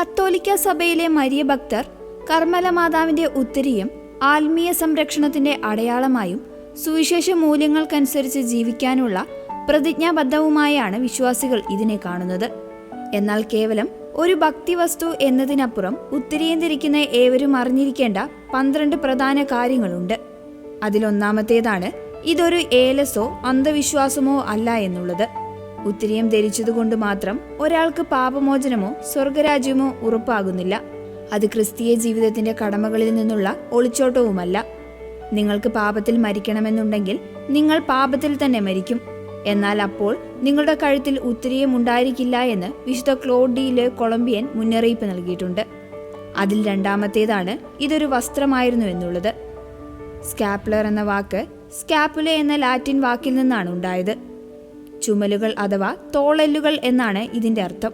കത്തോലിക്ക സഭയിലെ മരിയ ഭക്തർ കർമ്മല മാതാവിന്റെ ഉത്തരീയം ആത്മീയ സംരക്ഷണത്തിന്റെ അടയാളമായും സുവിശേഷ മൂല്യങ്ങൾക്കനുസരിച്ച് ജീവിക്കാനുള്ള പ്രതിജ്ഞാബദ്ധവുമായാണ് വിശ്വാസികൾ ഇതിനെ കാണുന്നത്. എന്നാൽ കേവലം ഒരു ഭക്തിവസ്തു എന്നതിനപ്പുറം ഉത്തരീയം ധരിക്കുന്ന ഏവരും അറിഞ്ഞിരിക്കേണ്ട 12 പ്രധാന കാര്യങ്ങളുണ്ട്. അതിലൊന്നാമത്തേതാണ് ഇതൊരു ഏലസോ അന്ധവിശ്വാസമോ അല്ല എന്നുള്ളത്. ഉത്തരീയം ധരിച്ചതുകൊണ്ട് മാത്രം ഒരാൾക്ക് പാപമോചനമോ സ്വർഗരാജ്യമോ ഉറപ്പാകുന്നില്ല. അത് ക്രിസ്തീയ ജീവിതത്തിന്റെ കടമകളിൽ നിന്നുള്ള ഒളിച്ചോട്ടവുമല്ല. നിങ്ങൾക്ക് പാപത്തിൽ മരിക്കണമെന്നുണ്ടെങ്കിൽ നിങ്ങൾ പാപത്തിൽ തന്നെ മരിക്കും. എന്നാൽ അപ്പോൾ നിങ്ങളുടെ കഴുത്തിൽ ഉത്തരീയം ഉണ്ടായിരിക്കില്ല എന്ന് വിശുദ്ധ ക്ലോഡ് ഡി ലെ കൊളംബിയൻ മുന്നറിയിപ്പ് നൽകിയിട്ടുണ്ട്. അതിൽ രണ്ടാമത്തേതാണ് ഇതൊരു വസ്ത്രമായിരുന്നു എന്നുള്ളത്. സ്കാപ്ലർ എന്ന വാക്ക് സ്കാപ്പുലെ എന്ന ലാറ്റിൻ വാക്കിൽ നിന്നാണ് ഉണ്ടായത്. ചുമലുകൾ അഥവാ തോളെല്ലുകൾ എന്നാണ് ഇതിന്റെ അർത്ഥം.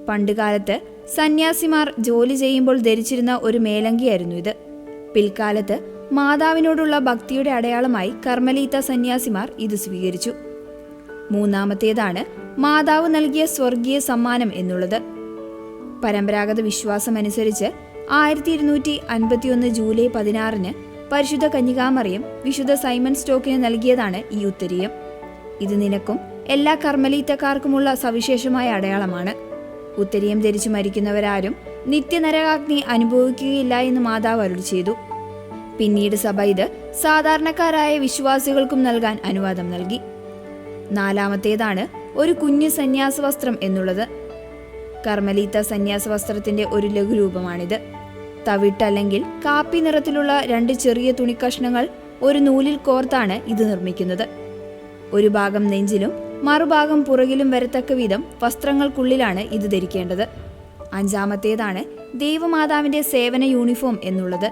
പണ്ടുകാലത്ത് സന്യാസിമാർ ജോലി ചെയ്യുമ്പോൾ ധരിച്ചിരുന്ന ഒരു മേലങ്കിയായിരുന്നു ഇത്. പിൽക്കാലത്ത് മാതാവിനോടുള്ള ഭക്തിയുടെ അടയാളമായി കർമ്മലീത്ത സന്യാസിമാർ ഇത് സ്വീകരിച്ചു. മൂന്നാമത്തേതാണ് മാതാവ് നൽകിയ സ്വർഗീയ സമ്മാനം എന്നുള്ളത്. പരമ്പരാഗത വിശ്വാസമനുസരിച്ച് 1251 ജൂലൈ 16 പരിശുദ്ധ കന്യകാമറിയം വിശുദ്ധ സൈമൺ സ്റ്റോക്കിന് നൽകിയതാണ് ഈ ഉത്തരീയം. ഇത് നിനക്കും എല്ലാ കർമ്മലീത്തക്കാർക്കുമുള്ള സവിശേഷമായ അടയാളമാണ്. ഉത്തരീയം ധരിച്ചു മരിക്കുന്നവരാരും നിത്യനരകാഗ്നി അനുഭവിക്കുകയില്ല എന്ന് മാതാവ് അരുളി ചെയ്തു. പിന്നീട് സഭ ഇത് സാധാരണക്കാരായ വിശ്വാസികൾക്കും നൽകാൻ അനുവാദം നൽകി. നാലാമത്തേതാണ് ഒരു കുഞ്ഞു സന്യാസ വസ്ത്രം എന്നുള്ളത്. കർമ്മലീത്ത സന്യാസ വസ്ത്രത്തിന്റെ ഒരു ലഘുരൂപമാണിത്. തവിട്ട് അല്ലെങ്കിൽ കാപ്പി നിറത്തിലുള്ള 2 ചെറിയ തുണിക്കഷ്ണങ്ങൾ ഒരു നൂലിൽ കോർത്താണ് ഇത് നിർമ്മിക്കുന്നത്. ഒരു ഭാഗം നെഞ്ചിലും മറുഭാഗം പുറകിലും വരത്തക്ക വിധം വസ്ത്രങ്ങൾക്കുള്ളിലാണ് ഇത് ധരിക്കേണ്ടത്. അഞ്ചാമത്തേതാണ് ദൈവമാതാവിന്റെ സേവന യൂണിഫോം എന്നുള്ളത്.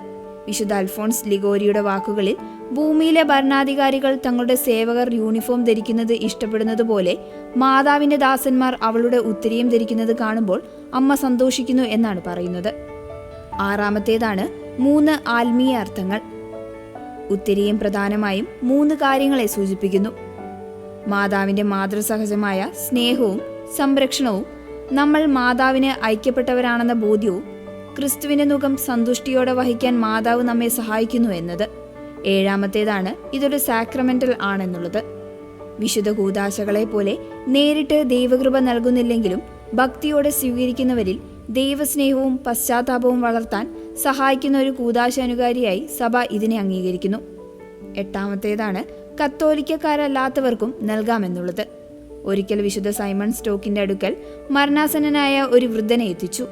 വിശുദ്ധ അൽഫോൺസ് ലിഗോരിയുടെ വാക്കുകളിൽ, ഭൂമിയിലെ ഭരണാധികാരികൾ തങ്ങളുടെ സേവകർ യൂണിഫോം ധരിക്കുന്നത് ഇഷ്ടപ്പെടുന്നത് പോലെ മാതാവിന്റെ ദാസന്മാർ അവളുടെ ഉത്തരീയം ധരിക്കുന്നത് കാണുമ്പോൾ അമ്മ സന്തോഷിക്കുന്നു എന്നാണ് പറയുന്നത്. ആറാമത്തേതാണ് 3 ആത്മീയ അർത്ഥങ്ങൾ. ഉത്തരീയം പ്രധാനമായും 3 കാര്യങ്ങളെ സൂചിപ്പിക്കുന്നു. മാതാവിന്റെ മാതൃസഹജമായ സ്നേഹവും സംരക്ഷണവും, നമ്മൾ മാതാവിന് ഐക്യപ്പെട്ടവരാണെന്ന ബോധ്യവും, ക്രിസ്തുവിന്റെ മുഖം സന്തുഷ്ടിയോടെ വഹിക്കാൻ മാതാവ് നമ്മെ സഹായിക്കുന്നു എന്നത്. ഏഴാമത്തേതാണ് ഇതൊരു സാക്രമെന്റൽ ആണെന്നുള്ളത്. വിശുദ്ധ കൂദാശകളെ പോലെ നേരിട്ട് ദൈവകൃപ നൽകുന്നില്ലെങ്കിലും ഭക്തിയോടെ സ്വീകരിക്കുന്നവരിൽ ദൈവസ്നേഹവും പശ്ചാത്താപവും വളർത്താൻ സഹായിക്കുന്ന ഒരു കൂദാശ അനുകാരിയായി സഭ ഇതിനെ അംഗീകരിക്കുന്നു. എട്ടാമത്തേതാണ് കത്തോലിക്കക്കാരല്ലാത്തവർക്കും നൽകാമെന്നുള്ളത്. ഒരിക്കൽ വിശുദ്ധ സൈമൺ സ്റ്റോക്കിന്റെ അടുക്കൽ മരണാസന്നനായ ഒരു വൃദ്ധനെ എത്തിച്ചു.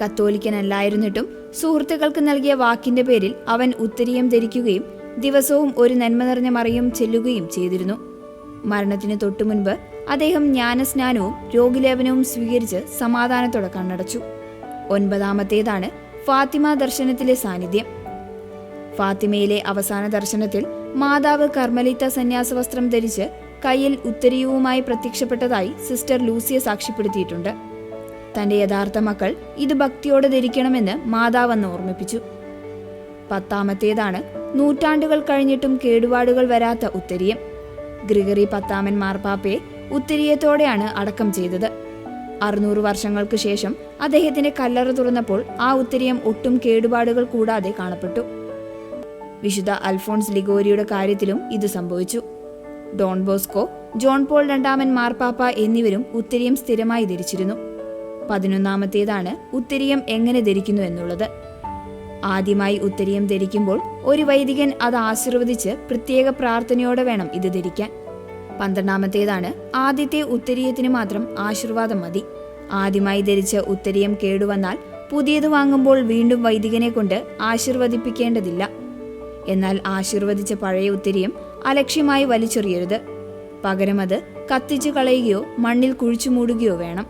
കത്തോലിക്കനല്ലായിരുന്നിട്ടും സുഹൃത്തുക്കൾക്ക് നൽകിയ വാക്കിന്റെ പേരിൽ അവൻ ഉത്തരീയം ധരിക്കുകയും ദിവസവും ഒരു നന്മ നിറഞ്ഞ മറിയം ചെല്ലുകയും ചെയ്തിരുന്നു. മരണത്തിന് തൊട്ടുമുൻപ് അദ്ദേഹം ജ്ഞാനസ്നാനവും രോഗിലേപനവും സ്വീകരിച്ച് സമാധാനത്തോടെ കണ്ണടച്ചു. ഒൻപതാമത്തേതാണ് ഫാത്തിമ ദർശനത്തിലെ സാന്നിധ്യം. ഫാത്തിമയിലെ അവസാന ദർശനത്തിൽ മാതാവ് കർമ്മലീത്ത സന്യാസ വസ്ത്രം ധരിച്ച് കയ്യിൽ ഉത്തരീയവുമായി പ്രത്യക്ഷപ്പെട്ടതായി സിസ്റ്റർ ലൂസിയ സാക്ഷ്യപ്പെടുത്തിയിട്ടുണ്ട്. തന്റെ യഥാർത്ഥ മക്കൾ ഇത് ഭക്തിയോടെ ധരിക്കണമെന്ന് മാതാവെന്ന് ഓർമ്മിപ്പിച്ചു. പത്താമത്തേതാണ് നൂറ്റാണ്ടുകൾ കഴിഞ്ഞിട്ടും കേടുപാടുകൾ വരാത്ത ഉത്തരീയം. ഗ്രിഗറി 10 മാർപ്പാപ്പയെ ഉത്തരീയത്തോടെയാണ് അടക്കം ചെയ്തത്. 600 വർഷങ്ങൾക്ക് ശേഷം അദ്ദേഹത്തിന്റെ കല്ലറ തുറന്നപ്പോൾ ആ ഉത്തരീയം ഒട്ടും കേടുപാടുകൾ കൂടാതെ കാണപ്പെട്ടു. വിശുദ്ധ അൽഫോൺസ് ലിഗോരിയുടെ കാര്യത്തിലും ഇത് സംഭവിച്ചു. ഡോൺ ബോസ്കോ, ജോൺ പോൾ 2 മാർപ്പാപ്പ എന്നിവരും ഉത്തരീയം സ്ഥിരമായി ധരിച്ചിരുന്നു. 11ാമത്തേതാണ് ഉത്തരീയം എങ്ങനെ ധരിക്കുന്നു എന്നുള്ളത്. ആദ്യമായി ഉത്തരീയം ധരിക്കുമ്പോൾ ഒരു വൈദികൻ അത് ആശീർവദിച്ച് പ്രത്യേക പ്രാർത്ഥനയോടെ വേണം ഇത് ധരിക്കാൻ. 12ാമത്തേതാണ് ആദ്യത്തെ ഉത്തരീയത്തിന് മാത്രം ആശീർവാദം മതി. ആദ്യമായി ധരിച്ച ഉത്തരീയം കേടുവന്നാൽ പുതിയത് വാങ്ങുമ്പോൾ വീണ്ടും വൈദികനെ കൊണ്ട് ആശീർവദിപ്പിക്കേണ്ടതില്ല. എന്നാൽ ആശീർവദിച്ച പഴയ ഉത്തരീയം അലക്ഷ്യമായി വലിച്ചെറിയരുത്. പകരം അത് കത്തിച്ചു കളയുകയോ മണ്ണിൽ കുഴിച്ചു മൂടുകയോ വേണം.